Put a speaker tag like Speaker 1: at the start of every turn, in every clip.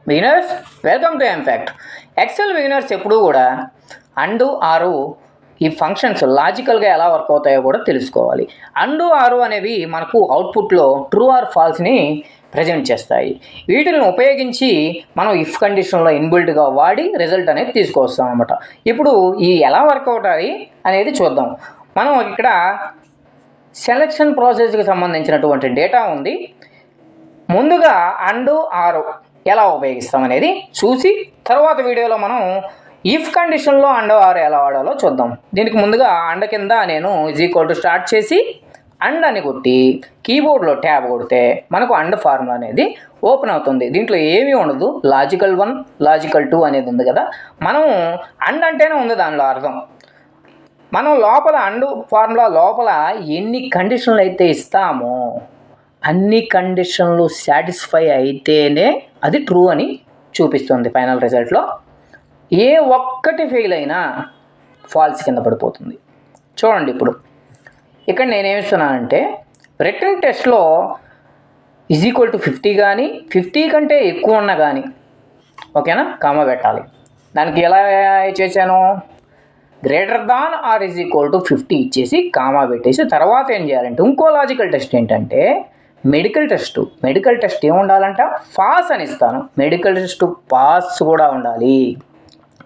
Speaker 1: Beginners welcome to ఎంఫాక్ట్. Excel beginners ఎప్పుడూ కూడా అండు ఆరు ఈ ఫంక్షన్స్ లాజికల్గా ఎలా వర్క్ అవుతాయో కూడా తెలుసుకోవాలి. అండు ఆరు అనేవి మనకు అవుట్పుట్లో ట్రూ ఆర్ ఫాల్స్ని ప్రజెంట్ చేస్తాయి. వీటిని ఉపయోగించి మనం ఇఫ్ కండిషన్లో ఇన్బిల్ట్గా వాడి రిజల్ట్ అనేది తీసుకొస్తాం అనమాట. ఇప్పుడు ఈ ఎలా వర్క్ అవుతాయి అనేది చూద్దాం. మనం ఇక్కడ సెలక్షన్ ప్రాసెస్కి సంబంధించినటువంటి డేటా ఉంది. ముందుగా అండు ఆరు ఎలా ఉపయోగిస్తాం అనేది చూసి తర్వాత వీడియోలో మనం ఇఫ్ కండిషన్లో అండ్ ఆర్ ఎలా వాడాలో చూద్దాం. దీనికి ముందుగా అండ్ కింద నేను స్టార్ట్ చేసి అండ్ అని కొట్టి కీబోర్డ్లో ట్యాబ్ కొడితే మనకు అండ్ ఫార్ములా అనేది ఓపెన్ అవుతుంది. దీంట్లో ఏమీ ఉండదు, లాజికల్ 1 లాజికల్ 2 అనేది ఉంది కదా. మనం అండ్ అంటేనే ఉంది దానిలో అర్థం. మనం లోపల అండ్ ఫార్ములా లోపల ఎన్ని కండిషన్లు అయితే ఇస్తామో అన్ని కండిషన్లు సాటిస్ఫై అయితేనే అది ట్రూ అని చూపిస్తుంది. ఫైనల్ రిజల్ట్లో ఏ ఒక్కటి ఫెయిల్ అయినా ఫాల్స్ కింద పడిపోతుంది. చూడండి, ఇప్పుడు ఇక్కడ నేనేమిస్తున్నానంటే రిటర్న్ టెస్ట్లో =50 కానీ 50 కంటే ఎక్కువ ఉన్నా కానీ ఓకేనా కామా పెట్టాలి. దానికి ఎలా చేశాను, >= 50 ఇచ్చేసి కామా పెట్టేసి తర్వాత ఏం చేయాలంటే ఇంకో లాజికల్ టెస్ట్ ఏంటంటే మెడికల్ టెస్ట్ ఏముండాలంట పాస్ అని ఇస్తాను. మెడికల్ టెస్ట్ పాస్ కూడా ఉండాలి.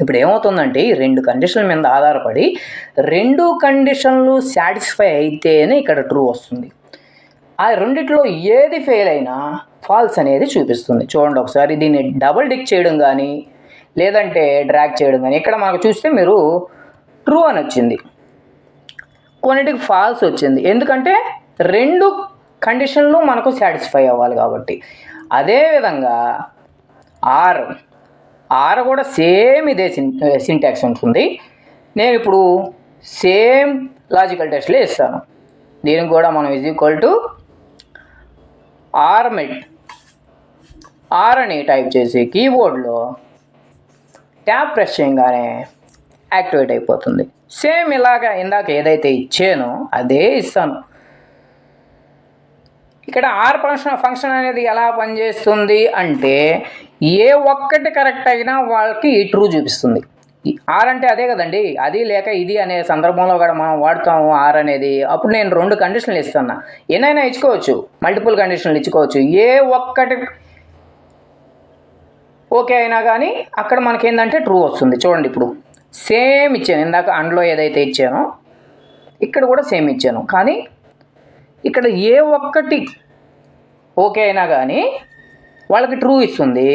Speaker 1: ఇప్పుడు ఏమవుతుందంటే ఈ 2 కండిషన్ల మీద ఆధారపడి 2 కండిషన్లు సాటిస్ఫై అయితేనే ఇక్కడ ట్రూ వస్తుంది. ఆ రెండిట్లో ఏది ఫెయిల్ అయినా ఫాల్స్ అనేది చూపిస్తుంది. చూడండి ఒకసారి దీన్ని డబుల్ టిక్ చేయడం కానీ లేదంటే డ్రాగ్ చేయడం కానీ ఇక్కడ మనకు చూస్తే మీరు ట్రూ అని వచ్చింది, కొన్నిటికి ఫాల్స్ వచ్చింది. ఎందుకంటే 2 కండిషన్లు మనకు సాటిస్ఫై అవ్వాలి కాబట్టి. అదేవిధంగా ఆర్ కూడా సేమ్ ఇదే సింటాక్స్ ఉంటుంది. నేను ఇప్పుడు సేమ్ లాజికల్ టెస్ట్లో ఇస్తాను. దీనికి కూడా మనం ఆర్ అని టైప్ చేసి కీబోర్డ్లో ట్యాబ్ ప్రెస్ చేయగానే యాక్టివేట్ అయిపోతుంది. సేమ్ ఇలాగా ఇందాక ఏదైతే ఇచ్చానో అదే ఇస్తాను. ఇక్కడ ఆర్ ఫంక్షన్ అనేది ఎలా పనిచేస్తుంది అంటే ఏ ఒక్కటి కరెక్ట్ అయినా వాళ్ళకి ట్రూ చూపిస్తుంది. ఆర్ అంటే అదే కదండి, అది లేక ఇది అనే సందర్భంలో కూడా మనం వాడుతాము ఆర్ అనేది. అప్పుడు నేను 2 కండిషన్లు ఇస్తున్నా, ఎన్నైనా ఇచ్చుకోవచ్చు, మల్టిపుల్ కండిషన్లు ఇచ్చుకోవచ్చు. ఏ ఒక్కటి ఓకే అయినా కానీ అక్కడ మనకేంటంటే ట్రూ వస్తుంది. చూడండి ఇప్పుడు సేమ్ ఇచ్చాను, ఇందాక అండ్లో ఏదైతే ఇచ్చానో ఇక్కడ కూడా సేమ్ ఇచ్చాను. కానీ ఇక్కడ ఏ ఒక్కటి ఓకే అయినా కానీ వాళ్ళకి ట్రూ ఇస్తుంది,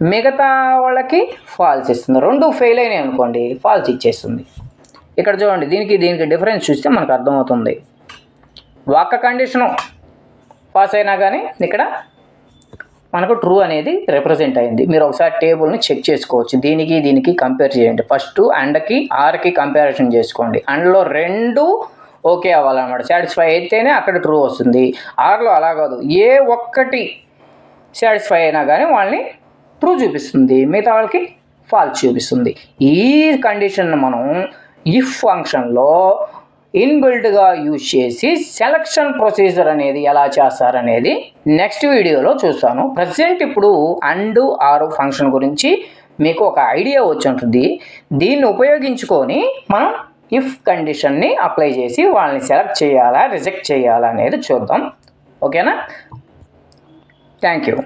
Speaker 1: మిగతా వాళ్ళకి ఫాల్స్ ఇస్తుంది. 2 ఫెయిల్ అయినాయి అనుకోండి ఫాల్స్ ఇచ్చేస్తుంది. ఇక్కడ చూడండి దీనికి డిఫరెన్స్ చూస్తే మనకు అర్థమవుతుంది. ఒక్క కండిషను పాస్ అయినా కానీ ఇక్కడ మనకు ట్రూ అనేది రిప్రజెంట్ అయింది. మీరు ఒకసారి టేబుల్ని చెక్ చేసుకోవచ్చు. దీనికి కంపేర్ చేయండి. ఫస్ట్ అండ్కి ఆర్కి కంపారిజన్ చేసుకోండి. అండ్లో 2 ఓకే అవ్వాలన్నమాట, సాటిస్ఫై అయితేనే అక్కడ ట్రూ వస్తుంది. ఆర్లో అలా కాదు, ఏ ఒక్కటి సాటిస్ఫై అయినా కానీ వాళ్ళని ట్రూ చూపిస్తుంది, మిగతా వాళ్ళకి ఫాల్స్ చూపిస్తుంది. ఈ కండిషన్ మనం ఇఫ్ ఫంక్షన్లో ఇన్బిల్ట్గా యూజ్ చేసి సెలక్షన్ ప్రొసీజర్ అనేది ఎలా చేస్తారనేది నెక్స్ట్ వీడియోలో చూస్తాను. ప్రజెంట్ ఇప్పుడు అండ్ ఆర్ ఫంక్షన్ గురించి మీకు ఒక ఐడియా వచ్చి ఉంటుంది. దీన్ని ఉపయోగించుకొని మనం ఇఫ్ కండిషన్ని అప్లై చేసి వాళ్ళని సెలెక్ట్ చేయాలా రిజెక్ట్ చేయాలా అనేది చూద్దాం. ఓకేనా? Thank you.